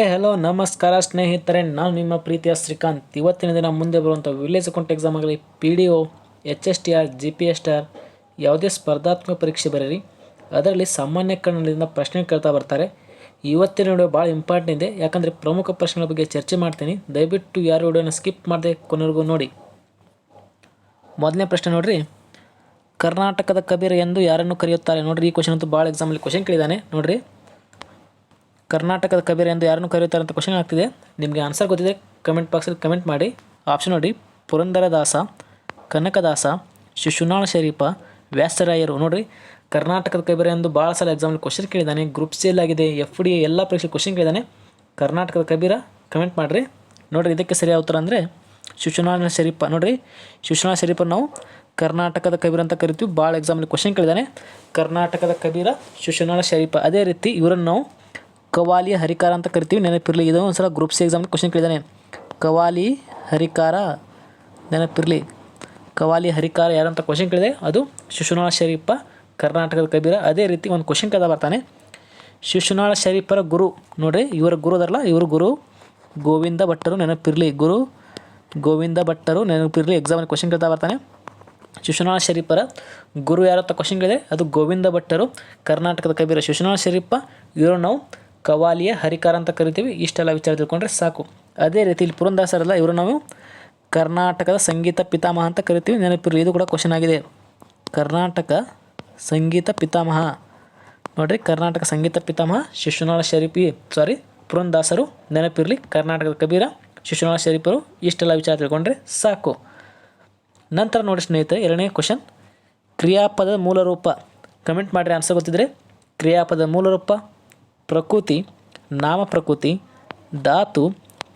Hello ನಮಸ್ಕಾರ ಸ್ನೇಹಿತರೆ, ನಾನು ನಿಮ್ಮ ಪ್ರೀತಿಯ ಶ್ರೀಕಾಂತ್. ಇವತ್ತಿನ ದಿನ ಮುಂದೆ ಬರುವಂಥ ವಿಲೇಜ್ ಅಕೌಂಟ್ ಎಕ್ಸಾಮ್ ಆಗಲಿ, PDO, HSTR, GPSTR ಯಾವುದೇ ಸ್ಪರ್ಧಾತ್ಮಕ ಪರೀಕ್ಷೆ ಬರೀರಿ, ಅದರಲ್ಲಿ ಸಾಮಾನ್ಯ ಕನ್ನಡದಿಂದ ಪ್ರಶ್ನೆ ಕೇಳ್ತಾ ಬರ್ತಾರೆ. ಇವತ್ತಿನ ವಿಡಿಯೋ ಭಾಳ ಇಂಪಾರ್ಟೆಂಟ್ ಇದೆ, ಯಾಕಂದರೆ ಪ್ರಮುಖ ಪ್ರಶ್ನೆಗಳ ಬಗ್ಗೆ ಚರ್ಚೆ ಮಾಡ್ತೀನಿ. ದಯವಿಟ್ಟು ಯಾರು ವಿಡಿಯೋನ ಸ್ಕಿಪ್ ಮಾಡದೆ ಕೊನೆವರೆಗೂ ನೋಡಿ. ಮೊದಲನೇ ಪ್ರಶ್ನೆ ನೋಡ್ರಿ, ಕರ್ನಾಟಕದ ಕಬೀರ ಎಂದು ಯಾರನ್ನು ಕರೆಯುತ್ತಾರೆ? ನೋಡ್ರಿ, ಈ ಕ್ವಶನ್ ಅಂತೂ ಭಾಳ ಎಕ್ಸಾಮಲ್ಲಿ ಕ್ವಶನ್ ಕೇಳಿದ್ದಾನೆ. ನೋಡ್ರಿ, ಕರ್ನಾಟಕದ ಕಬೀರ ಎಂದು ಯಾರನ್ನು ಕರೆಯುತ್ತಾರೆ ಅಂತ ಕ್ವಶನ್ ಆಗ್ತಿದೆ. ನಿಮಗೆ ಆನ್ಸರ್ ಗೊತ್ತಿದೆ ಕಮೆಂಟ್ ಬಾಕ್ಸಲ್ಲಿ ಕಮೆಂಟ್ ಮಾಡಿ. ಆಪ್ಷನ್ ನೋಡಿ, ಪುರಂದರದಾಸ, ಕನಕದಾಸ, ಶಿಶುನಾಳ ಶರೀಫ, ವ್ಯಾಸರಾಯರು. ನೋಡಿರಿ, ಕರ್ನಾಟಕದ ಕಬೀರ ಎಂದು ಭಾಳ ಸಲ ಎಕ್ಸಾಮಲ್ಲಿ ಕ್ವಶನ್ ಕೇಳಿದ್ದಾನೆ. ಗ್ರೂಪ್ ಸಿ ಆಗಿದೆ, FD ಎಲ್ಲ ಪರೀಕ್ಷೆ ಕ್ವಶನ್ ಕೇಳಿದ್ದಾನೆ. ಕರ್ನಾಟಕದ ಕಬೀರ ಕಮೆಂಟ್ ಮಾಡಿರಿ. ನೋಡಿರಿ, ಇದಕ್ಕೆ ಸರಿಯಾದ ಉತ್ತರ ಅಂದರೆ ಶಿಶುನಾಳ ಶರೀಫ. ನೋಡಿರಿ, ಶಿಶುನಾಳ ಶರೀಫ ನಾವು ಕರ್ನಾಟಕದ ಕಬೀರ ಅಂತ ಕರಿತೀವಿ. ಭಾಳ ಎಕ್ಸಾಮಲ್ಲಿ ಕ್ವಶನ್ ಕೇಳಿದ್ದಾನೆ. ಕರ್ನಾಟಕದ ಕಬೀರ ಶಿಶುನಾಳ ಶರೀಫ. ಅದೇ ರೀತಿ ಇವರನ್ನು ನಾವು ಕವಾಲಿ ಹರಿಕಾರ ಅಂತ ಕರಿತೀವಿ, ನೆನಪಿರಲಿ. ಇದನ್ನು ಒಂದು ಸಲ ಗ್ರೂಪ್ ಸಿ ಎಕ್ಸಾಮ್ಗೆ ಕ್ವಶನ್ ಕೇಳಿದ್ದಾನೆ. ಕವಾಲಿ ಹರಿಕಾರ, ನೆನಪಿರಲಿ. ಕವಾಲಿ ಹರಿಕಾರ ಯಾರಂತ ಕ್ವಶನ್ ಕೇಳಿದೆ, ಅದು ಶಿಶುನಾಳ ಶರೀಫ, ಕರ್ನಾಟಕದ ಕಬೀರ. ಅದೇ ರೀತಿ ಒಂದು ಕ್ವಶನ್ ಕೇಳ್ತಾ ಬರ್ತಾನೆ, ಶಿಶುನಾಳ ಶರೀಫರ ಗುರು. ನೋಡಿರಿ, ಇವರ ಗುರು ಅದರಲ್ಲ, ಇವರು ಗುರು ಗೋವಿಂದ ಭಟ್ಟರು, ನೆನಪಿರಲಿ. ಗುರು ಗೋವಿಂದ ಭಟ್ಟರು, ನೆನಪಿರಲಿ. ಎಕ್ಸಾಮಲ್ಲಿ ಕ್ವಶನ್ ಕೇಳ್ತಾ ಬರ್ತಾನೆ. ಶಿಶುನಾಳ ಶರೀಫರ ಗುರು ಯಾರಂತ ಕ್ವಶನ್ ಕೇಳಿದೆ, ಅದು ಗೋವಿಂದ ಭಟ್ಟರು, ಕರ್ನಾಟಕದ ಕಬೀರ ಶಿಶುನಾಳ ಶರೀಫ. ಇವರು ನಾವು ಕವಾಲಿಯ ಹರಿಕಾರ ಅಂತ ಕರಿತೀವಿ. ಇಷ್ಟೆಲ್ಲ ವಿಚಾರ ತಿಳ್ಕೊಂಡ್ರೆ ಸಾಕು. ಅದೇ ರೀತಿ ಇಲ್ಲಿ ಪುರಂದರದಾಸರಲ್ಲ, ಇವರು ನಾವು ಕರ್ನಾಟಕದ ಸಂಗೀತ ಪಿತಾಮಹ ಅಂತ ಕರಿತೀವಿ, ನೆನಪಿರಲಿ. ಇದು ಕೂಡ ಕ್ವಶನ್ ಆಗಿದೆ. ಕರ್ನಾಟಕ ಸಂಗೀತ ಪಿತಾಮಹ. ನೋಡಿರಿ, ಕರ್ನಾಟಕ ಸಂಗೀತ ಪಿತಾಮಹ ಶಿಶುನಾಳ ಪುರಂದರದಾಸರು, ನೆನಪಿರಲಿ. ಕರ್ನಾಟಕದ ಕಬೀರ ಶಿಶುನಾಳ ಶರೀಫರು. ಇಷ್ಟೆಲ್ಲ ವಿಚಾರ ತಿಳ್ಕೊಂಡ್ರೆ ಸಾಕು. ನಂತರ ನೋಡಿ ಸ್ನೇಹಿತರೆ, ಎರಡನೇ ಕ್ವಶನ್, ಕ್ರಿಯಾಪದದ ಮೂಲ ರೂಪ. ಕಮೆಂಟ್ ಮಾಡಿರಿ ಆನ್ಸರ್ ಗೊತ್ತಿದ್ರೆ. ಕ್ರಿಯಾಪದದ ಮೂಲ ರೂಪ ಪ್ರಕೃತಿ, ನಾಮ ಪ್ರಕೃತಿ, ಧಾತು,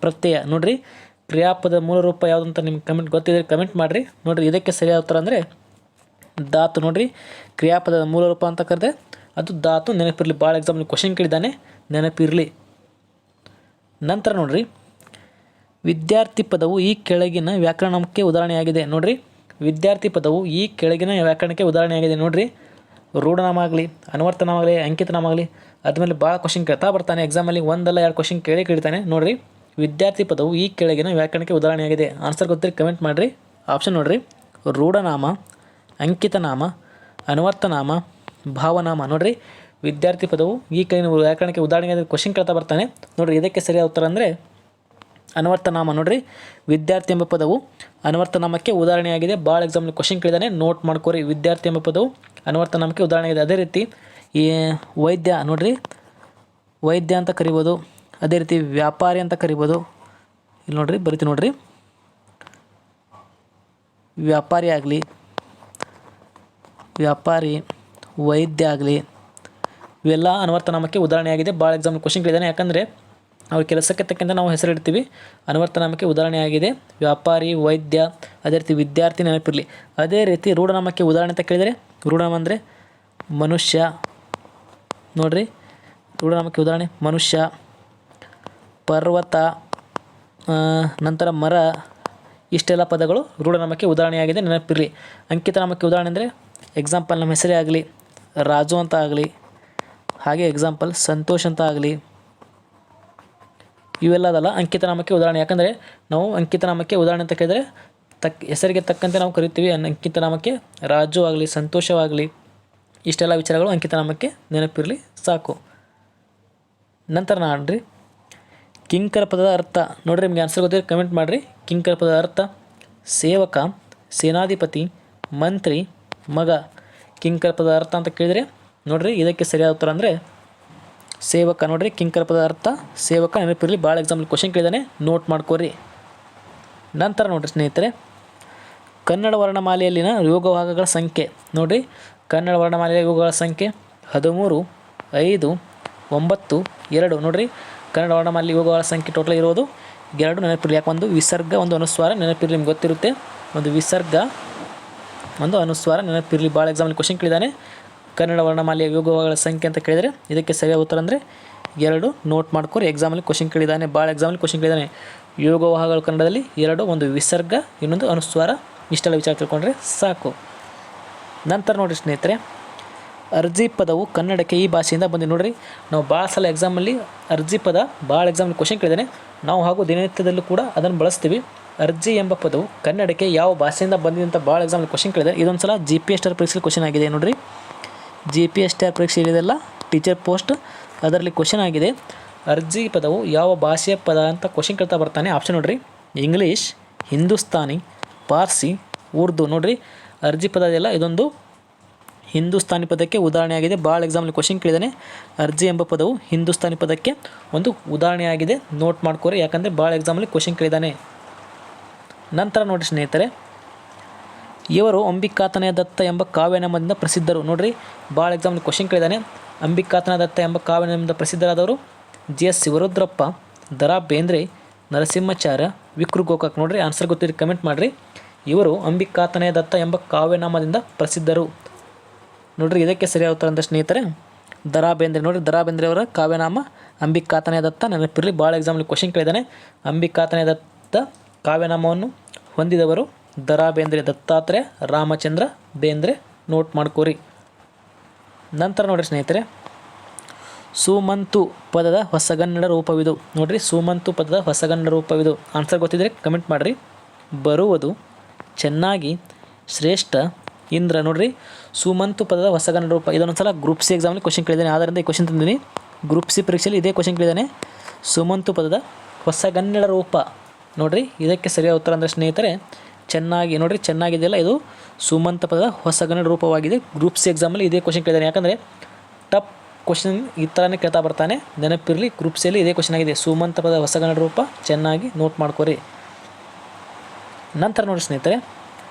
ಪ್ರತ್ಯಯ. ನೋಡಿರಿ, ಕ್ರಿಯಾಪದ ಮೂಲ ರೂಪ ಯಾವುದು ಅಂತ ನಿಮ್ಗೆ ಕಮೆಂಟ್ ಗೊತ್ತಿದ್ರೆ ಕಮೆಂಟ್ ಮಾಡಿರಿ. ನೋಡಿರಿ, ಇದಕ್ಕೆ ಸರಿಯಾದ ಉತ್ತರ ಅಂದರೆ ಧಾತು. ನೋಡಿರಿ, ಕ್ರಿಯಾಪದದ ಮೂಲ ರೂಪ ಅಂತ ಕರೆದೆ ಅದು ಧಾತು, ನೆನಪಿರಲಿ. ಭಾಳ ಎಕ್ಸಾಮ್ಲಿ ಕ್ವಶನ್ ಕೇಳಿದ್ದಾನೆ, ನೆನಪಿರಲಿ. ನಂತರ ನೋಡಿರಿ, ವಿದ್ಯಾರ್ಥಿ ಪದವು ಈ ಕೆಳಗಿನ ವ್ಯಾಕರಣಕ್ಕೆ ಉದಾಹರಣೆಯಾಗಿದೆ. ನೋಡಿರಿ, ವಿದ್ಯಾರ್ಥಿ ಪದವು ಈ ಕೆಳಗಿನ ವ್ಯಾಕರಣಕ್ಕೆ ಉದಾಹರಣೆಯಾಗಿದೆ. ನೋಡಿರಿ, ರೂಢನಾಮ ಆಗಲಿ, ಅನ್ವರ್ಥನಾಮ ಆಗಲಿ, ಅಂಕಿತನಾಮ ಆಗಲಿ, ಅದ್ಮೇಲೆ ಭಾಳ ಕ್ವಶನ್ ಕೇಳ್ತಾ ಬರ್ತಾನೆ ಎಕ್ಸಾಮಲ್ಲಿ. ಒಂದಲ್ಲ ಎರಡು ಕ್ವಶನ್ ಕೇಳ್ತಾನೆ. ನೋಡಿರಿ, ವಿದ್ಯಾರ್ಥಿ ಪದವು ಈ ಕೆಳಗಿನ ವ್ಯಾಕರಣಕ್ಕೆ ಉದಾಹರಣೆಯಾಗಿದೆ. ಆನ್ಸರ್ ಗೊತ್ತಿರಿ ಕಮೆಂಟ್ ಮಾಡಿರಿ. ಆಪ್ಷನ್ ನೋಡಿರಿ, ರೂಢನಾಮ, ಅಂಕಿತನಾಮ, ಅನ್ವರ್ಥನಾಮ, ಭಾವನಾಮ. ನೋಡಿರಿ, ವಿದ್ಯಾರ್ಥಿ ಪದವು ಈ ಕೆಳಗಿನ ವ್ಯಾಕರಣಕ್ಕೆ ಉದಾಹರಣೆಯಾಗಿದೆ ಕ್ವಶನ್ ಕೇಳ್ತಾ ಬರ್ತಾನೆ. ನೋಡಿರಿ, ಇದಕ್ಕೆ ಸರಿಯಾದ ಉತ್ತರ ಅಂದರೆ ಅನ್ವರ್ಥನಾಮ. ನೋಡಿರಿ, ವಿದ್ಯಾರ್ಥಿ ಎಂಬ ಪದವು ಅನ್ವರ್ಥನಾಮಕ್ಕೆ ಉದಾಹರಣೆಯಾಗಿದೆ. ಭಾಳ ಎಕ್ಸಾಮ್ಲಿ ಕ್ವಶನ್ ಕೇಳಿದಾನೆ, ನೋಟ್ ಮಾಡ್ಕೋರಿ. ವಿದ್ಯಾರ್ಥಿ ಎಂಬ ಪದವು ಅನ್ವರ್ಥನಾಮಕ್ಕೆ ಉದಾಹರಣೆಯಾಗಿದೆ. ಅದೇ ರೀತಿ ಈ ವೈದ್ಯ. ನೋಡಿರಿ, ವೈದ್ಯ ಅಂತ ಕರಿಬೋದು. ಅದೇ ರೀತಿ ವ್ಯಾಪಾರಿ ಅಂತ ಕರಿಬೋದು. ಇಲ್ಲಿ ನೋಡಿರಿ, ಬರಿತೀವಿ ನೋಡಿರಿ, ವ್ಯಾಪಾರಿ ಆಗಲಿ, ವ್ಯಾಪಾರಿ, ವೈದ್ಯ ಆಗಲಿ, ಇವೆಲ್ಲ ಅನ್ವರ್ಥನಾಮಕ್ಕೆ ಉದಾಹರಣೆಯಾಗಿದೆ. ಭಾಳ ಎಕ್ಸಾಮ್ ಕ್ವಶನ್ ಕೇಳಿದಾನೆ. ಯಾಕಂದರೆ ಅವ್ರ ಕೆಲಸಕ್ಕೆ ತಕ್ಕಂತೆ ನಾವು ಹೆಸರಿಡ್ತೀವಿ. ಅನ್ವರ್ಥನಾಮಕ್ಕೆ ಉದಾಹರಣೆಯಾಗಿದೆ ವ್ಯಾಪಾರಿ, ವೈದ್ಯ, ಅದೇ ರೀತಿ ವಿದ್ಯಾರ್ಥಿ, ನೆನಪಿರಲಿ. ಅದೇ ರೀತಿ ರೂಢನಾಮಕ್ಕೆ ಉದಾಹರಣೆ ಅಂತ ಕೇಳಿದರೆ, ರೂಢನಾಮ ಅಂದರೆ ಮನುಷ್ಯ. ನೋಡಿರಿ, ರೂಢನಾಮಕ್ಕೆ ಉದಾಹರಣೆ ಮನುಷ್ಯ, ಪರ್ವತ, ನಂತರ ಮರ. ಇಷ್ಟೆಲ್ಲ ಪದಗಳು ರೂಢನಾಮಕ್ಕೆ ಉದಾಹರಣೆಯಾಗಿದೆ, ನೆನಪಿರಲಿ. ಅಂಕಿತನಾಮಕ್ಕೆ ಉದಾಹರಣೆ ಅಂದರೆ ಎಕ್ಸಾಂಪಲ್ ನಮ್ಮ ಹೆಸರೇ ಆಗಲಿ, ರಾಜು ಅಂತ ಆಗಲಿ, ಹಾಗೆ ಎಕ್ಸಾಂಪಲ್ ಸಂತೋಷ್ ಅಂತ ಆಗಲಿ. ಇವೆಲ್ಲ ಅದಲ್ಲ ಅಂಕಿತನಾಮಕ್ಕೆ ಉದಾಹರಣೆ. ಯಾಕಂದರೆ ನಾವು ಅಂಕಿತನಾಮಕ್ಕೆ ಉದಾಹರಣೆ ಅಂತ ಕೇಳಿದರೆ ಹೆಸರಿಗೆ ತಕ್ಕಂತೆ ನಾವು ಕರಿತೀವಿ. ಅಂಕಿತನಾಮಕ್ಕೆ ರಾಜು ಆಗಲಿ, ಸಂತೋಷವಾಗಲಿ, ಇಷ್ಟೆಲ್ಲ ವಿಚಾರಗಳು ಅಂಕಿತನಾಮಕ್ಕೆ ನೆನಪಿರಲಿ, ಸಾಕು. ನಂತರ ನೋಡ್ರಿ, ಕಿಂಕರ ಪದದ ಅರ್ಥ. ನೋಡಿರಿ, ನಿಮಗೆ ಆನ್ಸರ್ ಗೊತ್ತಿದೆ ಕಮೆಂಟ್ ಮಾಡಿರಿ. ಕಿಂಕರ ಪದದ ಅರ್ಥ ಸೇವಕ, ಸೇನಾಧಿಪತಿ, ಮಂತ್ರಿ, ಮಗ. ಕಿಂಕರ ಪದದ ಅರ್ಥ ಅಂತ ಕೇಳಿದರೆ ನೋಡಿರಿ, ಇದಕ್ಕೆ ಸರಿಯಾದ ಉತ್ತರ ಅಂದರೆ ಸೇವಕ. ನೋಡಿರಿ, ಕಿಂಕರ ಪದದ ಅರ್ಥ ಸೇವಕ, ನೆನಪಿರಲಿ. ಭಾಳ ಎಕ್ಸಾಂಪಲ್ ಕ್ವಶನ್ ಕೇಳಿದಾನೆ, ನೋಟ್ ಮಾಡ್ಕೋರಿ. ನಂತರ ನೋಡಿರಿ ಸ್ನೇಹಿತರೆ, ಕನ್ನಡ ವರ್ಣಮಾಲೆಯಲ್ಲಿನ ಯೋಗವಾಹಗಳ ಸಂಖ್ಯೆ. ನೋಡಿರಿ, ಕನ್ನಡ ವರ್ಣಮಾಲೆಯ ಯೋಗಗಳ ಸಂಖ್ಯೆ 13, 5, 9, 2. ನೋಡಿರಿ, ಕನ್ನಡ ವರ್ಣಮಾಲೆ ಯೋಗಗಳ ಸಂಖ್ಯೆ ಟೋಟಲ್ ಇರೋದು 2, ನೆನಪಿರಲಿ. ಯಾಕೆ ಒಂದು ವಿಸರ್ಗ, ಒಂದು ಅನುಸ್ವಾರ, ನೆನಪಿರಲಿ. ನಿಮ್ಗೆ ಗೊತ್ತಿರುತ್ತೆ, ಒಂದು ವಿಸರ್ಗ, ಒಂದು ಅನುಸ್ವಾರ, ನೆನಪಿರಲಿ. ಭಾಳ ಎಕ್ಸಾಂಪಲ್ ಕ್ವಶನ್ ಕೇಳಿದಾನೆ. ಕನ್ನಡ ವರ್ಣಮಾಲೆಯ ಯೋಗವಾಹಗಳ ಸಂಖ್ಯೆ ಅಂತ ಕೇಳಿದರೆ ಇದಕ್ಕೆ ಸರಿಯಾದ ಉತ್ತರ ಅಂದರೆ 2. ನೋಟ್ ಮಾಡ್ಕೋರಿ. ಎಕ್ಸಾಮಲ್ಲಿ ಕ್ವಶನ್ ಕೇಳಿದ್ದಾನೆ, ಭಾಳ ಎಕ್ಸಾಮಲ್ಲಿ ಕ್ವಶನ್ ಕೇಳಿದ್ದಾನೆ. ಯೋಗವಾಹಗಳು ಕನ್ನಡದಲ್ಲಿ 2, ಒಂದು ವಿಸರ್ಗ, ಇನ್ನೊಂದು ಅನುಸ್ವಾರ. ಇಷ್ಟೆಲ್ಲ ವಿಚಾರ ತಿಳ್ಕೊಂಡ್ರೆ ಸಾಕು. ನಂತರ ನೋಡಿ ಸ್ನೇಹಿತರೆ, ಅರ್ಜಿ ಪದವು ಕನ್ನಡಕ್ಕೆ ಈ ಭಾಷೆಯಿಂದ ಬಂದಿದೆ. ನೋಡಿರಿ, ನಾವು ಭಾಳ ಸಲ ಎಕ್ಸಾಮಲ್ಲಿ ಅರ್ಜಿ ಪದ ಭಾಳ ಎಕ್ಸಾಮಲ್ಲಿ ಕ್ವಶನ್ ಕೇಳಿದ್ದೇನೆ. ನಾವು ಹಾಗೂ ದಿನನಿತ್ಯದಲ್ಲೂ ಕೂಡ ಅದನ್ನು ಬಳಸ್ತೀವಿ. ಅರ್ಜಿ ಎಂಬ ಪದವು ಕನ್ನಡಕ್ಕೆ ಯಾವ ಭಾಷೆಯಿಂದ ಬಂದಿದೆ ಅಂತ ಭಾಳ ಎಕ್ಸಾಮಲ್ಲಿ ಕ್ವಶನ್ ಕೇಳಿದೆ. ಇದೊಂದು ಸಲ GPSR ಪರೀಕ್ಷೆಯಲ್ಲಿ ಕ್ವಶನ್ ಆಗಿದೆ. ನೋಡಿರಿ, GPSR ಪರೀಕ್ಷೆ ಇದೆಲ್ಲ ಟೀಚರ್ ಪೋಸ್ಟ್, ಅದರಲ್ಲಿ ಕ್ವಶನ್ ಆಗಿದೆ. ಅರ್ಜಿ ಪದವು ಯಾವ ಭಾಷೆಯ ಪದ ಅಂತ ಕ್ವಶನ್ ಕೇಳ್ತಾ ಬರ್ತಾನೆ. ಆಪ್ಷನ್ ನೋಡಿರಿ, ಇಂಗ್ಲೀಷ್, ಹಿಂದೂಸ್ತಾನಿ, ಪಾರ್ಸಿ, ಉರ್ದು. ನೋಡಿರಿ, ಅರ್ಜಿ ಪದ ಇದೆಲ್ಲ ಇದೊಂದು ಹಿಂದೂಸ್ತಾನಿ ಪದಕ್ಕೆ ಉದಾಹರಣೆಯಾಗಿದೆ. ಭಾಳ ಎಕ್ಸಾಮಲ್ಲಿ ಕ್ವಶನ್ ಕೇಳಿದ್ದಾನೆ. ಅರ್ಜಿ ಎಂಬ ಪದವು ಹಿಂದೂಸ್ತಾನಿ ಪದಕ್ಕೆ ಒಂದು ಉದಾಹರಣೆಯಾಗಿದೆ. ನೋಟ್ ಮಾಡ್ಕೋರಿ, ಯಾಕಂದರೆ ಭಾಳ ಎಕ್ಸಾಮಲ್ಲಿ ಕ್ವಶನ್ ಕೇಳಿದ್ದಾನೆ. ನಂತರ ನೋಡಿ ಸ್ನೇಹಿತರೆ, ಇವರು ಅಂಬಿಕಾತನಯ ದತ್ತ ಎಂಬ ಕಾವ್ಯನಾಮದಿಂದ ಪ್ರಸಿದ್ಧರು. ನೋಡಿರಿ, ಭಾಳ ಎಕ್ಸಾಮಲ್ಲಿ ಕ್ವಶನ್ ಕೇಳಿದ್ದಾನೆ. ಅಂಬಿಕಾತನಯ ದತ್ತ ಎಂಬ ಕಾವ್ಯನಾಮದಿಂದ ಪ್ರಸಿದ್ಧರಾದವರು GS ಶಿವರುದ್ರಪ್ಪ, ದ.ರಾ. ಬೇಂದ್ರೆ, ನರಸಿಂಹಾಚಾರ್ಯ, ವಿಕ್ರು ಗೋಕಾಕ್. ನೋಡಿರಿ, ಆನ್ಸರ್ ಗೊತ್ತಿರಿ ಕಮೆಂಟ್ ಮಾಡಿರಿ. ಇವರು ಅಂಬಿಕಾತನಯ ದತ್ತ ಎಂಬ ಕಾವ್ಯನಾಮದಿಂದ ಪ್ರಸಿದ್ಧರು. ನೋಡಿರಿ, ಇದಕ್ಕೆ ಸರಿಯಾದ ಉತ್ತರ ಅಂತ ಸ್ನೇಹಿತರೆ ದ.ರಾ. ಬೇಂದ್ರೆ. ನೋಡಿರಿ, ದ.ರಾ. ಬೇಂದ್ರೆ ಅವರ ಕಾವ್ಯನಾಮ ಅಂಬಿಕಾತನಯ ದತ್ತ. ನೆನಪಿರಲಿ, ಭಾಳ ಎಕ್ಸಾಮಲ್ಲಿ ಕ್ವಶನ್ ಕೇಳಿದ್ದಾನೆ. ಅಂಬಿಕಾತನಯ ದತ್ತ ಕಾವ್ಯನಾಮವನ್ನು ಹೊಂದಿದವರು ದ.ರಾ. ಬೇಂದ್ರೆ, ದತ್ತಾತ್ರೇಯ ರಾಮಚಂದ್ರ ಬೇಂದ್ರೆ. ನೋಟ್ ಮಾಡ್ಕೋರಿ. ನಂತರ ನೋಡಿರಿ ಸ್ನೇಹಿತರೆ, ಸುಮಂತು ಪದದ ಹೊಸಗನ್ನಡ ರೂಪವಿದು. ನೋಡಿರಿ, ಸುಮಂತು ಪದದ ಹೊಸಗನ್ನಡ ರೂಪವಿದು. ಆನ್ಸರ್ ಗೊತ್ತಿದ್ದರೆ ಕಮೆಂಟ್ ಮಾಡಿರಿ. ಬರುವುದು, ಚೆನ್ನಾಗಿ, ಶ್ರೇಷ್ಠ, ಇಂದ್ರ. ನೋಡಿರಿ, ಸುಮಂತು ಪದದ ಹೊಸಗನ್ನಡ ರೂಪ. ಇದೊಂದು ಸಲ ಗ್ರೂಪ್ ಸಿ ಎಕ್ಸಾಮಲ್ಲಿ ಕ್ವಶನ್ ಕೇಳಿದ್ದಾನೆ. ಆದ್ದರಿಂದ ಈ ಕ್ವಶನ್ ತಂದಿದ್ದೀನಿ. ಗ್ರೂಪ್ ಸಿ ಪರೀಕ್ಷೆಯಲ್ಲಿ ಇದೇ ಕ್ವಶನ್ ಕೇಳಿದ್ದಾನೆ. ಸುಮಂತು ಪದದ ಹೊಸಗನ್ನಡ ರೂಪ. ನೋಡಿರಿ, ಇದಕ್ಕೆ ಸರಿಯಾದ ಉತ್ತರ ಅಂದರೆ ಸ್ನೇಹಿತರೆ ಚೆನ್ನಾಗಿ. ನೋಡಿರಿ, ಚೆನ್ನಾಗಿದೆಯಲ್ಲ, ಇದು ಸುಮಂತ ಪದದ ಹೊಸಗನ್ನಡ ರೂಪವಾಗಿದೆ. ಗ್ರೂಪ್ ಸಿ ಎಕ್ಸಾಮಲ್ಲಿ ಇದೇ ಕ್ವಶನ್ ಕೇಳಿದ್ದಾನೆ. ಯಾಕಂದರೆ ಟಫ್ ಕ್ವಶನ್ ಈ ಥರನೇ ಕೇಳ್ತಾ ಬರ್ತಾನೆ. ನೆನಪಿರಲಿ, ಗ್ರೂಪ್ ಸಿಯಲ್ಲಿ ಇದೇ ಕ್ವಶನ್ ಆಗಿದೆ. ಸುಮಂತ ಪದದ ಹೊಸಗನ್ನಡ ರೂಪ. ಚೆನ್ನಾಗಿ ನೋಟ್ ಮಾಡ್ಕೋರಿ. ನಂತರ ನೋಡಿ ಸ್ನೇಹಿತರೆ,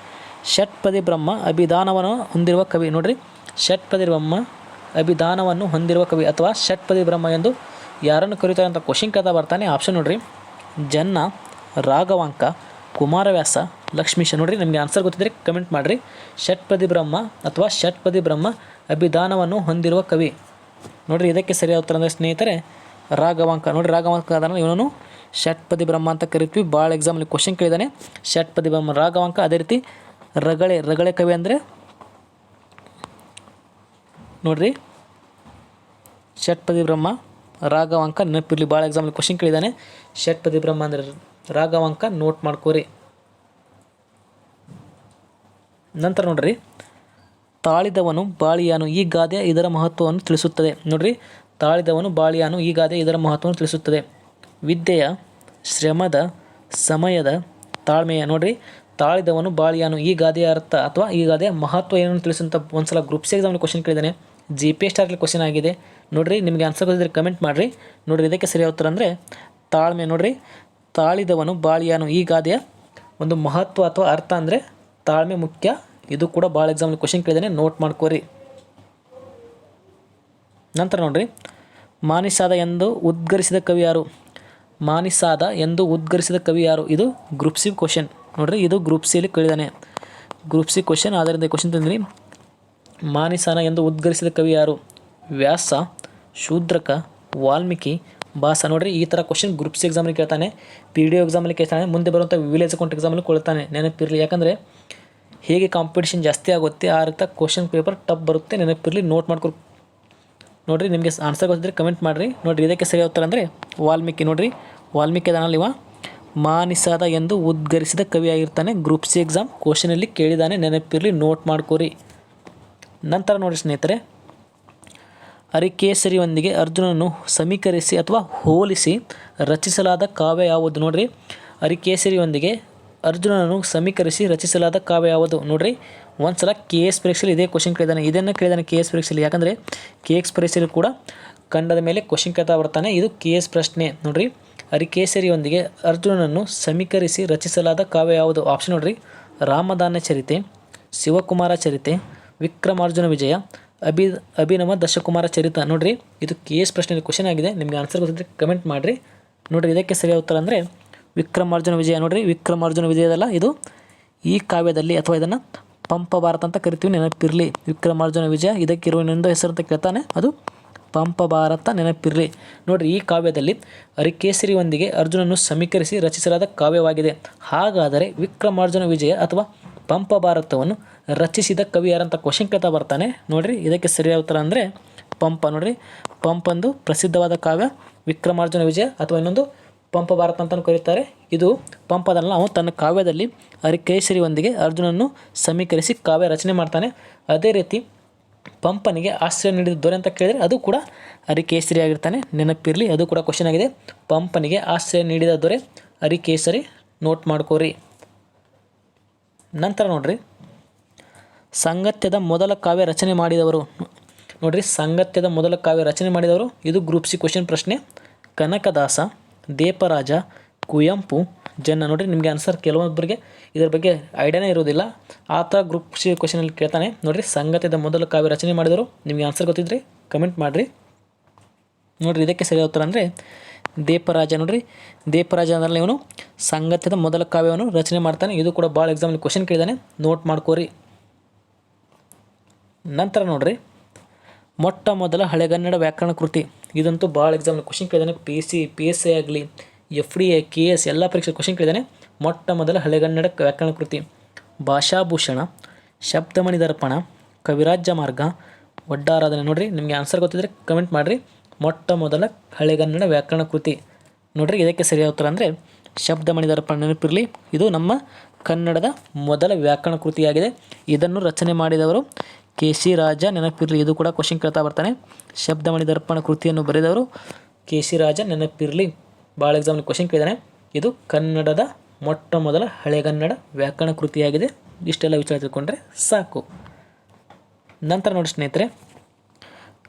ಷಟ್ಪದಿ ಬ್ರಹ್ಮ ಅಭಿಧಾನವನ್ನು ಹೊಂದಿರುವ ಕವಿ. ನೋಡಿರಿ, ಷಟ್ಪದಿ ಬ್ರಹ್ಮ ಅಭಿಧಾನವನ್ನು ಹೊಂದಿರುವ ಕವಿ ಅಥವಾ ಷಟ್ಪದಿ ಬ್ರಹ್ಮ ಎಂದು ಯಾರನ್ನು ಕರೀತಾರೆ ಅಂತ ಕ್ವಶನ್ ಕೇಳ್ತಾ ಬರ್ತಾನೆ. ಆಪ್ಷನ್ ನೋಡಿರಿ, ಜನ್ನ, ರಾಘವಾಂಕ, ಕುಮಾರವ್ಯಾಸ, ಲಕ್ಷ್ಮೀಶ. ನೋಡಿರಿ, ನಿಮಗೆ ಆನ್ಸರ್ ಗೊತ್ತಿದ್ದರೆ ಕಮೆಂಟ್ ಮಾಡಿರಿ. ಷಟ್ಪದಿ ಬ್ರಹ್ಮ ಅಥವಾ ಷಟ್ಪದಿ ಬ್ರಹ್ಮ ಅಭಿಧಾನವನ್ನು ಹೊಂದಿರುವ ಕವಿ. ನೋಡಿರಿ, ಇದಕ್ಕೆ ಸರಿಯಾದ ಉತ್ತರ ಅಂದರೆ ಸ್ನೇಹಿತರೆ ರಾಘವಾಂಕ. ನೋಡಿರಿ, ರಾಘವಾಂಕ ಅದನ್ನು ಇವನು ಷಟ್ಪದಿ ಬ್ರಹ್ಮ ಅಂತ ಕರಿತೀವಿ. ಭಾಳ ಎಕ್ಸಾಮಲ್ಲಿ ಕ್ವಶನ್ ಕೇಳಿದ್ದಾನೆ. ಷಟ್ಪದಿ ಬ್ರಹ್ಮ ರಾಘವಾಂಕ. ಅದೇ ರೀತಿ ರಗಳೆ ಕವಿ ಅಂದರೆ ನೋಡಿರಿ, ಷಟ್ಪದಿ ಬ್ರಹ್ಮ ರಾಘವಾಂಕ. ನೆನಪಿರಲಿ, ಭಾಳ ಎಕ್ಸಾಮಲ್ಲಿ ಕ್ವಶನ್ ಕೇಳಿದ್ದಾನೆ. ಷಟ್ಪದಿ ಬ್ರಹ್ಮ ಅಂದರೆ ರಾಘವಾಂಕ. ನೋಟ್ ಮಾಡ್ಕೋರಿ. ನಂತರ ನೋಡ್ರಿ, ತಾಳಿದವನು ಬಾಳಿಯಾನು ಈ ಗಾದೆ ಇದರ ಮಹತ್ವವನ್ನು ತಿಳಿಸುತ್ತದೆ. ನೋಡ್ರಿ, ತಾಳಿದವನು ಬಾಳಿಯಾನು ಈ ಗಾದೆ ಇದರ ಮಹತ್ವವನ್ನು ತಿಳಿಸುತ್ತದೆ. ವಿದ್ಯೆಯ, ಶ್ರಮದ, ಸಮಯದ, ತಾಳ್ಮೆಯ. ನೋಡ್ರಿ, ತಾಳಿದವನು ಬಾಳಿಯಾನು ಈ ಗಾದೆಯ ಅರ್ಥ ಅಥವಾ ಈ ಗಾದೆಯ ಮಹತ್ವ ಏನನ್ನು ತಿಳಿಸುವಂಥ ಒಂದ್ಸಲ ಗ್ರೂಪ್ ಸಿ ಎಕ್ಸಾಮಲ್ಲಿ ಕ್ವಶನ್ ಕೇಳಿದ್ದಾನೆ. GPSR ಕ್ವಶನ್ ಆಗಿದೆ. ನೋಡಿರಿ, ನಿಮಗೆ ಆನ್ಸರ್ ಗೊತ್ತಿದ್ದರೆ ಕಮೆಂಟ್ ಮಾಡಿರಿ. ನೋಡಿರಿ, ಇದಕ್ಕೆ ಸರಿಯಾದ ಉತ್ತರ ಅಂದರೆ ತಾಳ್ಮೆ. ನೋಡಿರಿ, ತಾಳಿದವನು ಬಾಳಿಯಾನು ಈ ಗಾದೆಯ ಒಂದು ಮಹತ್ವ ಅಥವಾ ಅರ್ಥ ಅಂದರೆ ತಾಳ್ಮೆ ಮುಖ್ಯ. ಇದು ಕೂಡ ಭಾಳ ಎಕ್ಸಾಮಲ್ಲಿ ಕ್ವಶನ್ ಕೇಳಿದ್ದಾನೆ. ನೋಟ್ ಮಾಡ್ಕೋರಿ. ನಂತರ ನೋಡಿರಿ, ಮಾನಿಸಾದ ಎಂದು ಉದ್ಗರಿಸಿದ ಕವಿ ಯಾರು? ಮಾನಿಸಾದ ಎಂದು ಉದ್ಗರಿಸಿದ ಕವಿ ಯಾರು? ಇದು ಗ್ರೂಪ್ ಸಿ ಕ್ವಶನ್. ನೋಡಿರಿ, ಇದು ಗ್ರೂಪ್ ಸಿಯಲ್ಲಿ ಕೇಳಿದ್ದಾನೆ. Group C question. ಆದ್ದರಿಂದ ಕ್ವಶನ್ ತಂದಿರಿ. ಮಾನಿಸಾನ ಎಂದು ಉದ್ಗರಿಸಿದ ಕವಿ ಯಾರು? ವ್ಯಾಸ, ಶೂದ್ರಕ, ವಾಲ್ಮೀಕಿ, ಭಾಸ. ನೋಡಿರಿ, ಈ ಥರ ಕ್ವಶನ್ ಗ್ರೂಪ್ ಸಿ ಎಕ್ಸಾಮಲ್ಲಿ ಕೇಳ್ತಾನೆ. PDO ಎಕ್ಸಾಮಲ್ಲಿ ಕೇಳ್ತಾನೆ. ಮುಂದೆ ಬರುವಂಥ ವಿಲೇಜ್ ಅಕೌಂಟ್ ಎಕ್ಸಾಮಲ್ಲಿ ಕೊಳ್ತಾನೆ. ನೆನಪಿರಲಿ, ಯಾಕಂದರೆ ಹೇಗೆ ಕಾಂಪಿಟೇಷನ್ ಜಾಸ್ತಿ ಆಗುತ್ತೆ ಆ ರೀತಿ ಕ್ವಶನ್ ಪೇಪರ್ ಟಫ್ ಬರುತ್ತೆ. ನೆನಪಿರಲಿ, ನೋಟ್ ಮಾಡ್ಕೊರಿ. ನೋಡಿರಿ, ನಿಮಗೆ ಆನ್ಸರ್ ಗೊತ್ತಿದ್ದರೆ ಕಮೆಂಟ್ ಮಾಡಿರಿ. ನೋಡಿರಿ, ಇದಕ್ಕೆ ಸರಿಯಾದ ಉತ್ತರ ಅಂದರೆ ವಾಲ್ಮೀಕಿ. ನೋಡಿರಿ, ವಾಲ್ಮೀಕಿ ಅದನಲ್ಲಿ ಇವ ಮಾನಿಸಾದ ಎಂದು ಉದ್ಗರಿಸಿದ ಕವಿಯಾಗಿರ್ತಾನೆ. ಗ್ರೂಪ್ ಸಿ ಎಕ್ಸಾಮ್ ಕ್ವಶನಲ್ಲಿ ಕೇಳಿದ್ದಾನೆ. ನೆನಪಿರಲಿ, ನೋಟ್ ಮಾಡ್ಕೋರಿ. ನಂತರ ನೋಡಿ ಸ್ನೇಹಿತರೆ, ಅರಿಕೇಸರಿಯೊಂದಿಗೆ ಅರ್ಜುನನನ್ನು ಸಮೀಕರಿಸಿ ಅಥವಾ ಹೋಲಿಸಿ ರಚಿಸಲಾದ ಕಾವ್ಯ ಯಾವುದು? ನೋಡಿರಿ, ಅರಿಕೇಸರಿಯೊಂದಿಗೆ ಅರ್ಜುನನನ್ನು ಸಮೀಕರಿಸಿ ರಚಿಸಲಾದ ಕಾವ್ಯ ಯಾವುದು? ನೋಡಿರಿ, ಒಂದು ಸಲ KS ಪರೀಕ್ಷೆಯಲ್ಲಿ ಇದೇ ಕ್ವಶನ್ ಕೇಳಿದ್ದಾನೆ. ಇದನ್ನು ಕೇಳಿದ್ದಾನೆ KS ಪರೀಕ್ಷೆಯಲ್ಲಿ. ಯಾಕಂದರೆ KX ಪರೀಕ್ಷೆಯಲ್ಲಿ ಕೂಡ ಖಂಡದ ಮೇಲೆ ಕ್ವಶನ್ ಕೇಳ್ತಾ ಬರ್ತಾನೆ. ಇದು KS ಪ್ರಶ್ನೆ. ನೋಡಿರಿ, ಅರಿಕೇಸರಿಯೊಂದಿಗೆ ಅರ್ಜುನನನ್ನು ಸಮೀಕರಿಸಿ ರಚಿಸಲಾದ ಕಾವ್ಯ ಯಾವುದು? ಆಪ್ಷನ್ ನೋಡಿರಿ, ರಾಮದಾನ ಚರಿತೆ, ಶಿವಕುಮಾರ ಚರಿತೆ, ವಿಕ್ರಮಾರ್ಜುನ ವಿಜಯ, ಅಭಿನವ ದಶಕುಮಾರ ಚರಿತ. ನೋಡಿರಿ, ಇದು KS ಪ್ರಶ್ನೆಯಲ್ಲಿ ಕ್ವಶನ್ ಆಗಿದೆ. ನಿಮಗೆ ಆನ್ಸರ್ ಗೊತ್ತಿದ್ದರೆ ಕಮೆಂಟ್ ಮಾಡಿರಿ. ನೋಡಿರಿ, ಇದಕ್ಕೆ ಸರಿಯಾದ ಉತ್ತರ ಅಂದರೆ ವಿಕ್ರಮಾರ್ಜುನ ವಿಜಯ. ನೋಡಿರಿ, ವಿಕ್ರಮಾರ್ಜುನ ವಿಜಯದಲ್ಲ, ಇದು ಈ ಕಾವ್ಯದಲ್ಲಿ ಅಥವಾ ಇದನ್ನು ಪಂಪ ಭಾರತ ಅಂತ ಕರಿತೀವಿ. ನೆನಪಿರಲಿ, ವಿಕ್ರಮಾರ್ಜುನ ವಿಜಯ. ಇದಕ್ಕಿರುವ ಇನ್ನೊಂದು ಹೆಸರು ಅಂತ ಕೇಳ್ತಾನೆ, ಅದು ಪಂಪ ಭಾರತ. ನೆನಪಿರಲಿ. ನೋಡಿರಿ, ಈ ಕಾವ್ಯದಲ್ಲಿ ಅರಿಕೇಸರಿಯೊಂದಿಗೆ ಅರ್ಜುನನ್ನು ಸಮೀಕರಿಸಿ ರಚಿಸಲಾದ ಕಾವ್ಯವಾಗಿದೆ. ಹಾಗಾದರೆ ವಿಕ್ರಮಾರ್ಜುನ ವಿಜಯ ಅಥವಾ ಪಂಪ ಭಾರತವನ್ನು ರಚಿಸಿದ ಕವಿ ಯಾರಂತ ಕ್ವಶನ್ ಕೇಳ್ತಾ ಬರ್ತಾನೆ. ನೋಡಿರಿ ಇದಕ್ಕೆ ಸರಿಯಾದ ಉತ್ತರ ಅಂದರೆ ಪಂಪ. ನೋಡಿರಿ ಪಂಪಂದು ಪ್ರಸಿದ್ಧವಾದ ಕಾವ್ಯ ವಿಕ್ರಮಾರ್ಜುನ ವಿಜಯ ಅಥವಾ ಇನ್ನೊಂದು ಪಂಪ ಭಾರತ ಅಂತಲೂ ಕರೀತಾರೆ. ಇದು ಪಂಪದಲ್ಲ, ಅವನು ತನ್ನ ಕಾವ್ಯದಲ್ಲಿ ಹರಿಕೇಸರಿಯೊಂದಿಗೆ ಅರ್ಜುನನ್ನು ಸಮೀಕರಿಸಿ ಕಾವ್ಯ ರಚನೆ ಮಾಡ್ತಾನೆ. ಅದೇ ರೀತಿ ಪಂಪನಿಗೆ ಆಶ್ರಯ ನೀಡಿದ ದೊರೆ ಅಂತ ಕೇಳಿದರೆ ಅದು ಕೂಡ ಹರಿಕೇಸರಿ ಆಗಿರ್ತಾನೆ, ನೆನಪಿರಲಿ. ಅದು ಕೂಡ ಕ್ವಶನ್ ಆಗಿದೆ. ಪಂಪನಿಗೆ ಆಶ್ರಯ ನೀಡಿದ ದೊರೆ ಹರಿಕೇಸರಿ, ನೋಟ್ ಮಾಡ್ಕೋರಿ. ನಂತರ ನೋಡ್ರಿ ಸಾಂಗತ್ಯದ ಮೊದಲ ಕಾವ್ಯ ರಚನೆ ಮಾಡಿದವರು. ನೋಡ್ರಿ ಸಾಂಗತ್ಯದ ಮೊದಲ ಕಾವ್ಯ ರಚನೆ ಮಾಡಿದವರು, ಇದು ಗ್ರೂಪ್ ಸಿ ಕ್ವಶನ್ ಪ್ರಶ್ನೆ. ಕನಕದಾಸ, ದೇಪರಾಜ, ಕುವೆಂಪು, ಜನ್ನ. ನೋಡಿರಿ ನಿಮಗೆ ಆನ್ಸರ್ ಕೆಲವೊಬ್ಬರಿಗೆ ಇದರ ಬಗ್ಗೆ ಐಡಿಯಾನೇ ಇರೋದಿಲ್ಲ, ಆ ಥರ ಗ್ರೂಪ್ ಸಿ ಕ್ವಶನಲ್ಲಿ ಕೇಳ್ತಾನೆ. ನೋಡಿರಿ ಸಾಂಗತ್ಯದ ಮೊದಲ ಕಾವ್ಯ ರಚನೆ ಮಾಡಿದವರು, ನಿಮಗೆ ಆನ್ಸರ್ ಗೊತ್ತಿದ್ದರೆ ಕಮೆಂಟ್ ಮಾಡಿರಿ. ನೋಡಿರಿ ಇದಕ್ಕೆ ಸರಿಯಾದ ಉತ್ತರ ಅಂದರೆ ದೇಪರಾಜ. ನೋಡಿರಿ ದೇಪರಾಜ ಅಂದರೆ ಇವನು ಸಾಂಗತ್ಯದ ಮೊದಲ ಕಾವ್ಯವನ್ನು ರಚನೆ ಮಾಡ್ತಾನೆ. ಇದು ಕೂಡ ಭಾಳ ಎಕ್ಸಾಮಲ್ಲಿ ಕ್ವಶನ್ ಕೇಳಿದಾನೆ, ನೋಟ್ ಮಾಡ್ಕೋರಿ. ನಂತರ ನೋಡ್ರಿ ಮೊಟ್ಟ ಮೊದಲ ಹಳೆಗನ್ನಡ ವ್ಯಾಕರಣ ಕೃತಿ. ಇದಂತೂ ಭಾಳ ಎಕ್ಸಾಮಲ್ಲಿ ಕ್ವಶನ್ ಕೇಳಿದಾನೆ. PSI ಆಗಲಿ, FDA, KS ಎಲ್ಲ ಪರೀಕ್ಷೆ ಕ್ವಶನ್ ಕೇಳಿದಾನೆ. ಮೊಟ್ಟ ಮೊದಲ ಹಳೆಗನ್ನಡ ವ್ಯಾಕರಣ ಕೃತಿ ಭಾಷಾಭೂಷಣ, ಶಬ್ದಮಣಿ ದರ್ಪಣ, ಕವಿರಾಜ್ಯ ಮಾರ್ಗ, ಒಡ್ಡಾರಾಧನೆ. ನೋಡಿರಿ ನಿಮಗೆ ಆನ್ಸರ್ ಗೊತ್ತಿದ್ದರೆ ಕಮೆಂಟ್ ಮಾಡಿರಿ. ಮೊಟ್ಟ ಮೊದಲ ಹಳೆಗನ್ನಡ ವ್ಯಾಕರಣ ಕೃತಿ. ನೋಡಿರಿ ಇದಕ್ಕೆ ಸರಿಯಾದ ಉತ್ತರ ಅಂದರೆ ಶಬ್ದಮಣಿ ದರ್ಪಣ. ನೆನಪಿರಲಿ, ಇದು ನಮ್ಮ ಕನ್ನಡದ ಮೊದಲ ವ್ಯಾಕರಣ ಕೃತಿಯಾಗಿದೆ. ಇದನ್ನು ರಚನೆ ಮಾಡಿದವರು KC ರಾಜ. ನೆನಪಿರಲಿ, ಇದು ಕೂಡ ಕ್ವಶನ್ ಕೇಳ್ತಾ ಬರ್ತಾನೆ. ಶಬ್ದಮಣಿ ದರ್ಪಣ ಕೃತಿಯನ್ನು ಬರೆದವರು KC ರಾಜ, ನೆನಪಿರಲಿ. ಭಾಳ ಎಕ್ಸಾಮಲ್ಲಿ ಕ್ವಶನ್ ಕೇಳಿದಾನೆ. ಇದು ಕನ್ನಡದ ಮೊಟ್ಟ ಮೊದಲ ಹಳೆಗನ್ನಡ ವ್ಯಾಕರಣ ಕೃತಿಯಾಗಿದೆ. ಇಷ್ಟೆಲ್ಲ ವಿಚಾರ ತಿಳ್ಕೊಂಡ್ರೆ ಸಾಕು. ನಂತರ ನೋಡಿ ಸ್ನೇಹಿತರೆ,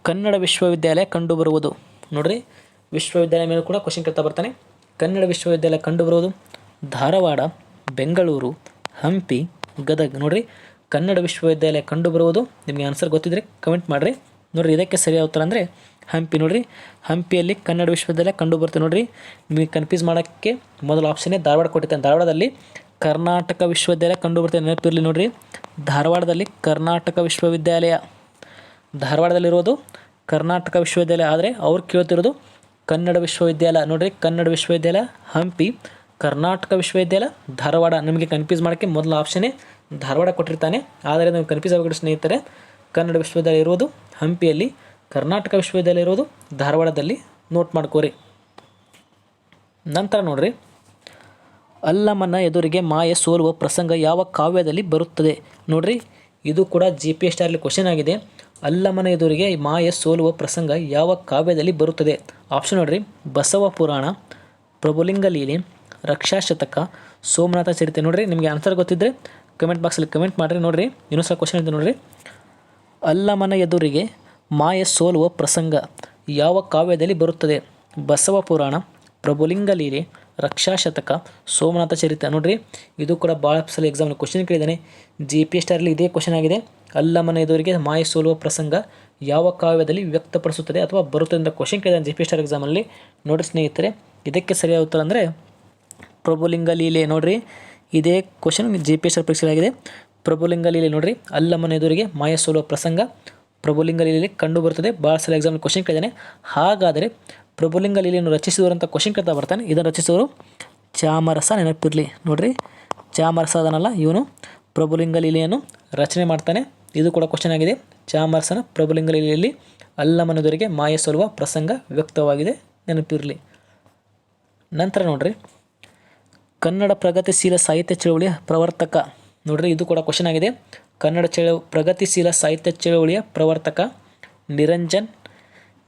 ಕನ್ನಡ ವಿಶ್ವವಿದ್ಯಾಲಯ ಕಂಡುಬರುವುದು. ನೋಡಿರಿ ವಿಶ್ವವಿದ್ಯಾಲಯ ಮೇಲೆ ಕೂಡ ಕ್ವಶನ್ ಕೇಳ್ತಾ ಬರ್ತಾನೆ. ಕನ್ನಡ ವಿಶ್ವವಿದ್ಯಾಲಯ ಕಂಡುಬರುವುದು ಧಾರವಾಡ, ಬೆಂಗಳೂರು, ಹಂಪಿ, ಗದಗ. ನೋಡಿರಿ ಕನ್ನಡ ವಿಶ್ವವಿದ್ಯಾಲಯ ಕಂಡುಬರುವುದು, ನಿಮಗೆ ಆನ್ಸರ್ ಗೊತ್ತಿದ್ದರೆ ಕಮೆಂಟ್ ಮಾಡಿರಿ. ನೋಡಿರಿ ಇದಕ್ಕೆ ಸರಿಯಾದ ಉತ್ತರ ಅಂದರೆ ಹಂಪಿ. ನೋಡಿರಿ ಹಂಪಿಯಲ್ಲಿ ಕನ್ನಡ ವಿಶ್ವವಿದ್ಯಾಲಯ ಕಂಡುಬರುತ್ತೆ. ನೋಡಿರಿ ನಿಮಗೆ ಕನ್ಫ್ಯೂಸ್ ಮಾಡೋಕ್ಕೆ ಮೊದಲ ಆಪ್ಷನ್ನೇ ಧಾರವಾಡ ಕೊಟ್ಟಿರ್ತಾನೆ. ಧಾರವಾಡದಲ್ಲಿ ಕರ್ನಾಟಕ ವಿಶ್ವವಿದ್ಯಾಲಯ ಕಂಡುಬರುತ್ತೆ, ನೆನಪಿರಲಿ. ನೋಡಿರಿ ಧಾರವಾಡದಲ್ಲಿ ಕರ್ನಾಟಕ ವಿಶ್ವವಿದ್ಯಾಲಯ, ಧಾರವಾಡದಲ್ಲಿರೋದು ಕರ್ನಾಟಕ ವಿಶ್ವವಿದ್ಯಾಲಯ, ಆದರೆ ಅವ್ರು ಕೇಳ್ತಿರೋದು ಕನ್ನಡ ವಿಶ್ವವಿದ್ಯಾಲಯ. ನೋಡಿರಿ ಕನ್ನಡ ವಿಶ್ವವಿದ್ಯಾಲಯ ಹಂಪಿ, ಕರ್ನಾಟಕ ವಿಶ್ವವಿದ್ಯಾಲಯ ಧಾರವಾಡ. ನಿಮಗೆ ಕನ್ಫ್ಯೂಸ್ ಮಾಡೋಕ್ಕೆ ಮೊದಲ ಆಪ್ಷನ್ನೇ ಧಾರವಾಡ ಕೊಟ್ಟಿರ್ತಾನೆ, ಆದರೆ ನೀವು ಕನ್ಫ್ಯೂಸ್ ಆಗಬೇಕು ಸ್ನೇಹಿತರೆ. ಕನ್ನಡ ವಿಶ್ವವಿದ್ಯಾಲಯ ಇರೋದು ಹಂಪಿಯಲ್ಲಿ, ಕರ್ನಾಟಕ ವಿಶ್ವವಿದ್ಯಾಲಯ ಇರೋದು ಧಾರವಾಡದಲ್ಲಿ, ನೋಟ್ ಮಾಡ್ಕೋರಿ. ನಂತರ ನೋಡ್ರಿ ಅಲ್ಲಮನ ಎದುರಿಗೆ ಮಾಯೆ ಸೋಲುವ ಪ್ರಸಂಗ ಯಾವ ಕಾವ್ಯದಲ್ಲಿ ಬರುತ್ತದೆ. ನೋಡ್ರಿ ಇದು ಕೂಡ GPS ಸ್ಟಾರ್ಲಿ ಕ್ವಶನ್ ಆಗಿದೆ. ಅಲ್ಲಮನ ಎದುರಿಗೆ ಮಾಯೆ ಸೋಲುವ ಪ್ರಸಂಗ ಯಾವ ಕಾವ್ಯದಲ್ಲಿ ಬರುತ್ತದೆ. ಆಪ್ಷನ್ ನೋಡ್ರಿ ಬಸವ ಪುರಾಣ, ಪ್ರಭುಲಿಂಗ ಲೀಲೆ, ರಕ್ಷಾಶತಕ, ಸೋಮನಾಥ ಚರಿತೆ. ನೋಡ್ರಿ ನಿಮಗೆ ಆನ್ಸರ್ ಗೊತ್ತಿದ್ದರೆ ಕಮೆಂಟ್ ಬಾಕ್ಸಲ್ಲಿ ಕಮೆಂಟ್ ಮಾಡಿರಿ. ನೋಡಿರಿ ಇನ್ನೊಂದು ಸಲ ಕ್ವಶನ್ ಇದೆ ನೋಡಿರಿ. ಅಲ್ಲಮನ ಎದುರಿಗೆ ಮಾಯೆ ಸೋಲುವ ಪ್ರಸಂಗ ಯಾವ ಕಾವ್ಯದಲ್ಲಿ ಬರುತ್ತದೆ. ಬಸವ ಪುರಾಣ, ಪ್ರಭುಲಿಂಗ ಲೀಲೆ, ರಕ್ಷಾಶತಕ, ಸೋಮನಾಥ ಚರಿತೆ. ನೋಡಿರಿ ಇದು ಕೂಡ ಭಾಳ ಸಲ ಎಕ್ಸಾಮ್ನಲ್ಲಿ ಕ್ವಶನ್ ಕೇಳಿದ್ದಾನೆ. GPS ಸ್ಟಾರ್ಲಿ ಇದೇ ಕ್ವಶನ್ ಆಗಿದೆ. ಅಲ್ಲಮನ ಎದುರಿಗೆ ಮಾಯೆ ಸೋಲುವ ಪ್ರಸಂಗ ಯಾವ ಕಾವ್ಯದಲ್ಲಿ ವ್ಯಕ್ತಪಡಿಸುತ್ತದೆ ಅಥವಾ ಬರುತ್ತದೆ ಅಂತ ಕ್ವಶನ್ ಕೇಳಿದ್ದಾನೆ GPS ಸ್ಟಾರ್ ಎಕ್ಸಾಮಲ್ಲಿ. ನೋಡಿರಿ ಸ್ನೇಹಿತರೆ ಇದಕ್ಕೆ ಸರಿಯಾದ ಉತ್ತರ ಅಂದರೆ ಪ್ರಭುಲಿಂಗ ಲೀಲೆ. ನೋಡಿರಿ ಇದೇ ಕ್ವಶನ್ GPS ಸ್ಟಾರ್ ಪರೀಕ್ಷೆಯಾಗಿದೆ. ಪ್ರಭುಲಿಂಗ ಲೀಲೆ. ನೋಡಿರಿ ಅಲ್ಲಮನ ಎದುರಿಗೆ ಮಾಯೆ ಸೋಲುವ ಪ್ರಸಂಗ ಪ್ರಭುಲಿಂಗ ಲೀಲೆಯಲ್ಲಿ ಕಂಡು ಬರುತ್ತದೆ. ಭಾಳ ಸಲ ಎಕ್ಸಾಮಲ್ಲಿ ಕ್ವಶನ್ ಕೇಳಿದ್ದಾನೆ. ಹಾಗಾದರೆ ಪ್ರಭುಲಿಂಗ ಲೀಲೆಯನ್ನು ರಚಿಸಿದವರು ಅಂತ ಕ್ವಶನ್ ಕೇಳ್ತಾ ಬರ್ತಾನೆ. ಇದನ್ನು ರಚಿಸಿದವರು ಚಾಮರಸ, ನೆನಪಿರಲಿ. ನೋಡಿರಿ ಚಾಮರಸ ಅದನ್ನಲ್ಲ, ಇವನು ಪ್ರಭುಲಿಂಗ ಲೀಲೆಯನ್ನು ರಚನೆ ಮಾಡ್ತಾನೆ. ಇದು ಕೂಡ ಕ್ವಶನ್ ಆಗಿದೆ. ಚಾಮರಸನ ಪ್ರಭುಲಿಂಗ ಲೀಲೆಯಲ್ಲಿ ಅಲ್ಲಮನದವರಿಗೆ ಮಾಯೆ ಸೋಲುವ ಪ್ರಸಂಗ ವ್ಯಕ್ತವಾಗಿದೆ, ನೆನಪಿರಲಿ. ನಂತರ ನೋಡ್ರಿ ಕನ್ನಡ ಪ್ರಗತಿಶೀಲ ಸಾಹಿತ್ಯ ಚಳವಳಿಯ ಪ್ರವರ್ತಕ. ನೋಡ್ರಿ ಇದು ಕೂಡ ಕ್ವಶನ್ ಆಗಿದೆ. ಕನ್ನಡ ಪ್ರಗತಿಶೀಲ ಸಾಹಿತ್ಯ ಚಳವಳಿಯ ಪ್ರವರ್ತಕ ನಿರಂಜನ್,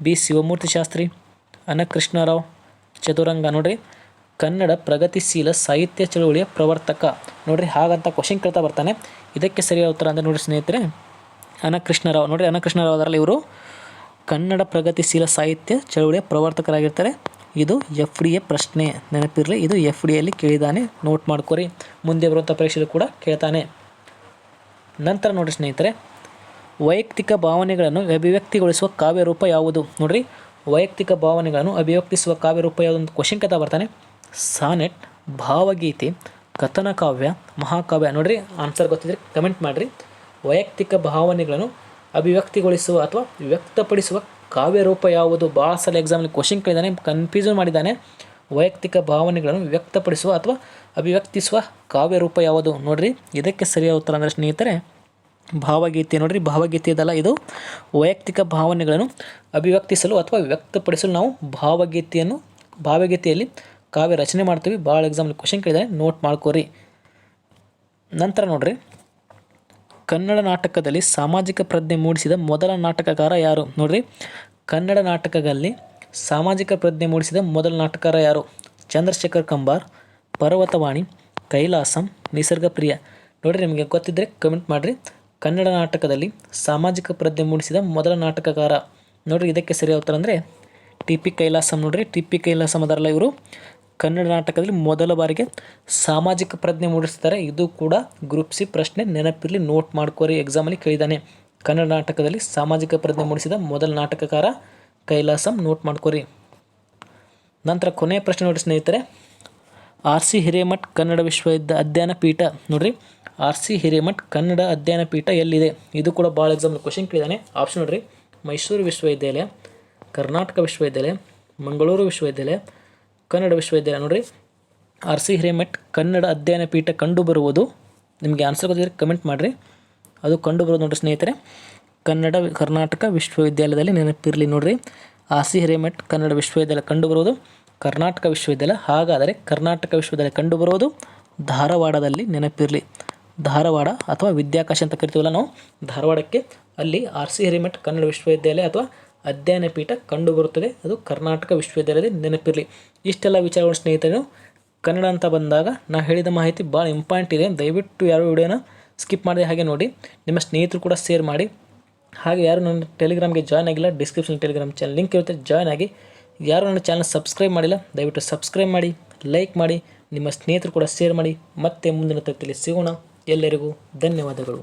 B. ಶಿವಮೂರ್ತಿ ಶಾಸ್ತ್ರಿ, ಅನಕೃಷ್ಣರಾವ್, ಚದುರಂಗ. ನೋಡ್ರಿ ಕನ್ನಡ ಪ್ರಗತಿಶೀಲ ಸಾಹಿತ್ಯ ಚಳವಳಿಯ ಪ್ರವರ್ತಕ. ನೋಡ್ರಿ ಹಾಗಂತ ಕ್ವಶನ್ ಕೇಳ್ತಾ ಬರ್ತಾನೆ. ಇದಕ್ಕೆ ಸರಿಯಾದ ಉತ್ತರ ಅಂದರೆ ನೋಡಿ ಸ್ನೇಹಿತರೆ ಅನಕೃಷ್ಣರಾವ್. ನೋಡ್ರಿ ಅನಕೃಷ್ಣರಾವ್ ಅದರಲ್ಲಿ ಇವರು ಕನ್ನಡ ಪ್ರಗತಿಶೀಲ ಸಾಹಿತ್ಯ ಚಳವಳಿಯ ಪ್ರವರ್ತಕರಾಗಿರ್ತಾರೆ. ಇದು FDA ಪ್ರಶ್ನೆ, ನೆನಪಿರಲಿ. ಇದು FDಯಲ್ಲಿ ಕೇಳಿದ್ದಾನೆ, ನೋಟ್ ಮಾಡ್ಕೊರಿ. ಮುಂದೆ ಬರುವಂಥ ಪರೀಕ್ಷೆಯಲ್ಲಿ ಕೂಡ ಕೇಳ್ತಾನೆ. ನಂತರ ನೋಡಿ ಸ್ನೇಹಿತರೆ ವೈಯಕ್ತಿಕ ಭಾವನೆಗಳನ್ನು ಅಭಿವ್ಯಕ್ತಿಗೊಳಿಸುವ ಕಾವ್ಯರೂಪ ಯಾವುದು. ನೋಡ್ರಿ ವೈಯಕ್ತಿಕ ಭಾವನೆಗಳನ್ನು ಅಭಿವ್ಯಕ್ತಿಸುವ ಕಾವ್ಯರೂಪ ಯಾವುದು ಅಂತ ಕ್ವಶನ್ ಕೇಳ್ತಾ ಬರ್ತಾನೆ. ಸಾನೆಟ್, ಭಾವಗೀತೆ, ಕಥನ ಕಾವ್ಯ, ಮಹಾಕಾವ್ಯ. ನೋಡ್ರಿ ಆನ್ಸರ್ ಗೊತ್ತಿದ್ರೆ ಕಮೆಂಟ್ ಮಾಡಿರಿ. ವೈಯಕ್ತಿಕ ಭಾವನೆಗಳನ್ನು ಅಭಿವ್ಯಕ್ತಿಗೊಳಿಸುವ ಅಥವಾ ವ್ಯಕ್ತಪಡಿಸುವ ಕಾವ್ಯರೂಪ ಯಾವುದು. ಭಾಳ ಸಲ ಎಕ್ಸಾಮಲ್ಲಿ ಕ್ವಶನ್ ಕೇಳಿದ್ದಾನೆ, ಕನ್ಫ್ಯೂಸನ್ ಮಾಡಿದ್ದಾನೆ. ವೈಯಕ್ತಿಕ ಭಾವನೆಗಳನ್ನು ವ್ಯಕ್ತಪಡಿಸುವ ಅಥವಾ ಅಭಿವ್ಯಕ್ತಿಸುವ ಕಾವ್ಯರೂಪ ಯಾವುದು. ನೋಡ್ರಿ ಇದಕ್ಕೆ ಸರಿಯಾದ ಉತ್ತರ ಅಂದರೆ ಸ್ನೇಹಿತರೆ ಭಾವಗೀತೆ ನೋಡಿರಿ, ಭಾವಗೀತೆ ಇದಲ್ಲ, ಇದು ವೈಯಕ್ತಿಕ ಭಾವನೆಗಳನ್ನು ಅಭಿವ್ಯಕ್ತಿಸಲು ಅಥವಾ ವ್ಯಕ್ತಪಡಿಸಲು ನಾವು ಭಾವಗೀತೆಯಲ್ಲಿ ಕಾವ್ಯ ರಚನೆ ಮಾಡ್ತೀವಿ. ಭಾಳ ಎಕ್ಸಾಂಪಲ್ ಕ್ವಶನ್ ಕೇಳಿದರೆ ನೋಟ್ ಮಾಡ್ಕೋರಿ. ನಂತರ ನೋಡ್ರಿ, ಕನ್ನಡ ನಾಟಕದಲ್ಲಿ ಸಾಮಾಜಿಕ ಪ್ರಜ್ಞೆ ಮೂಡಿಸಿದ ಮೊದಲ ನಾಟಕಕಾರ ಯಾರು? ನೋಡ್ರಿ, ಕನ್ನಡ ನಾಟಕದಲ್ಲಿ ಸಾಮಾಜಿಕ ಪ್ರಜ್ಞೆ ಮೂಡಿಸಿದ ಮೊದಲ ನಾಟಕಕಾರ ಯಾರು? ಚಂದ್ರಶೇಖರ್ ಕಂಬಾರ್, ಪರ್ವತವಾಣಿ, ಕೈಲಾಸಂ, ನಿಸರ್ಗಪ್ರಿಯ. ನೋಡಿರಿ, ನಿಮಗೆ ಗೊತ್ತಿದ್ದರೆ ಕಮೆಂಟ್ ಮಾಡಿರಿ. ಕನ್ನಡ ನಾಟಕದಲ್ಲಿ ಸಾಮಾಜಿಕ ಪ್ರಜ್ಞೆ ಮೂಡಿಸಿದ ಮೊದಲ ನಾಟಕಕಾರ ನೋಡಿರಿ, ಇದಕ್ಕೆ ಸರಿಯಾದ ಉತ್ತರ ಅಂದರೆ ಟಿ.ಪಿ. ಕೈಲಾಸಂ. ನೋಡಿರಿ, ಟಿ.ಪಿ. ಕೈಲಾಸಂ ಅದರಲ್ಲ, ಇವರು ಕನ್ನಡ ನಾಟಕದಲ್ಲಿ ಮೊದಲ ಬಾರಿಗೆ ಸಾಮಾಜಿಕ ಪ್ರಜ್ಞೆ ಮೂಡಿಸ್ತಾರೆ. ಇದು ಕೂಡ ಗ್ರೂಪ್ ಸಿ ಪ್ರಶ್ನೆ, ನೆನಪಿರಲಿ, ನೋಟ್ ಮಾಡ್ಕೋರಿ, ಎಕ್ಸಾಮಲ್ಲಿ ಕೇಳಿದ್ದಾನೆ. ಕನ್ನಡ ನಾಟಕದಲ್ಲಿ ಸಾಮಾಜಿಕ ಪ್ರಜ್ಞೆ ಮೂಡಿಸಿದ ಮೊದಲ ನಾಟಕಕಾರ ಕೈಲಾಸಂ, ನೋಟ್ ಮಾಡ್ಕೋರಿ. ನಂತರ ಕೊನೆಯ ಪ್ರಶ್ನೆ ನೋಡಿ ಸ್ನೇಹಿತರೆ, ಆರ್.ಸಿ. ಹಿರೇಮಠ್ ಕನ್ನಡ ಅಧ್ಯಯನ ಪೀಠ. ನೋಡಿರಿ, ಆರ್.ಸಿ. ಹಿರೇಮಠ್ ಕನ್ನಡ ಅಧ್ಯಯನ ಪೀಠ ಎಲ್ಲಿದೆ? ಇದು ಕೂಡ ಭಾಳ ಎಕ್ಸಾಂಪಲ್ ಕ್ವಶನ್ ಕೇಳಿದ್ದಾನೆ. ಆಪ್ಷನ್ ನೋಡಿರಿ, ಮೈಸೂರು ವಿಶ್ವವಿದ್ಯಾಲಯ, ಕರ್ನಾಟಕ ವಿಶ್ವವಿದ್ಯಾಲಯ, ಮಂಗಳೂರು ವಿಶ್ವವಿದ್ಯಾಲಯ, ಕನ್ನಡ ವಿಶ್ವವಿದ್ಯಾಲಯ. ನೋಡಿರಿ, ಆರ್.ಸಿ. ಹಿರೇಮಠ್ ಕನ್ನಡ ಅಧ್ಯಯನ ಪೀಠ ಕಂಡುಬರುವುದು, ನಿಮಗೆ ಆನ್ಸರ್ ಗೊತ್ತಿದ್ರೆ ಕಮೆಂಟ್ ಮಾಡಿರಿ. ಅದು ಕಂಡುಬರೋದು ನೋಡಿರಿ ಸ್ನೇಹಿತರೆ, ಕರ್ನಾಟಕ ವಿಶ್ವವಿದ್ಯಾಲಯದಲ್ಲಿ, ನೆನಪಿರಲಿ. ನೋಡಿರಿ, ಆರ್.ಸಿ. ಹಿರೇಮಠ್ ಕನ್ನಡ ವಿಶ್ವವಿದ್ಯಾಲಯ ಕಂಡುಬರುವುದು ಕರ್ನಾಟಕ ವಿಶ್ವವಿದ್ಯಾಲಯ. ಹಾಗಾದರೆ ಕರ್ನಾಟಕ ವಿಶ್ವವಿದ್ಯಾಲಯ ಕಂಡುಬರುವುದು ಧಾರವಾಡದಲ್ಲಿ, ನೆನಪಿರಲಿ. ಧಾರವಾಡ ಅಥವಾ ವಿದ್ಯಾಕಾಶ ಅಂತ ಕರಿತೀವಲ್ಲ ನಾವು, ಧಾರವಾಡಕ್ಕೆ, ಅಲ್ಲಿ ಆರ್.ಸಿ. ಹಿರೇಮಠ್ ಕನ್ನಡ ವಿಶ್ವವಿದ್ಯಾಲಯ ಅಥವಾ ಅಧ್ಯಯನ ಪೀಠ ಕಂಡುಬರುತ್ತದೆ. ಅದು ಕರ್ನಾಟಕ ವಿಶ್ವವಿದ್ಯಾಲಯದಲ್ಲಿ, ನೆನಪಿರಲಿ. ಇಷ್ಟೆಲ್ಲ ವಿಚಾರಗಳು ಸ್ನೇಹಿತರು ಕನ್ನಡ ಅಂತ ಬಂದಾಗ ನಾ ಹೇಳಿದ ಮಾಹಿತಿ ಭಾಳ ಇಂಪಾರ್ಟೆಂಟ್ ಇದೆ. ದಯವಿಟ್ಟು ಯಾರು ವಿಡಿಯೋನ ಸ್ಕಿಪ್ ಮಾಡಿದೆ ಹಾಗೆ ನೋಡಿ, ನಿಮ್ಮ ಸ್ನೇಹಿತರು ಕೂಡ ಶೇರ್ ಮಾಡಿ. ಹಾಗೆ ಯಾರು ನನ್ನ ಟೆಲಿಗ್ರಾಮ್ಗೆ ಜಾಯ್ನ್ ಆಗಿಲ್ಲ, ಡಿಸ್ಕ್ರಿಪ್ಷನ್ ಟೆಲಿಗ್ರಾಮ್ ಚಾನಲ್ ಲಿಂಕ್ ಇರುತ್ತೆ, ಜಾಯ್ನ್ ಆಗಿ. ಯಾರು ನನ್ನ ಚಾನಲ್ ಸಬ್ಸ್ಕ್ರೈಬ್ ಮಾಡಿಲ್ಲ, ದಯವಿಟ್ಟು ಸಬ್ಸ್ಕ್ರೈಬ್ ಮಾಡಿ, ಲೈಕ್ ಮಾಡಿ, ನಿಮ್ಮ ಸ್ನೇಹಿತರು ಕೂಡ ಶೇರ್ ಮಾಡಿ. ಮತ್ತೆ ಮುಂದಿನ ತರಗತಿಯಲ್ಲಿ ಸಿಗೋಣ. ಎಲ್ಲರಿಗೂ ಧನ್ಯವಾದಗಳು.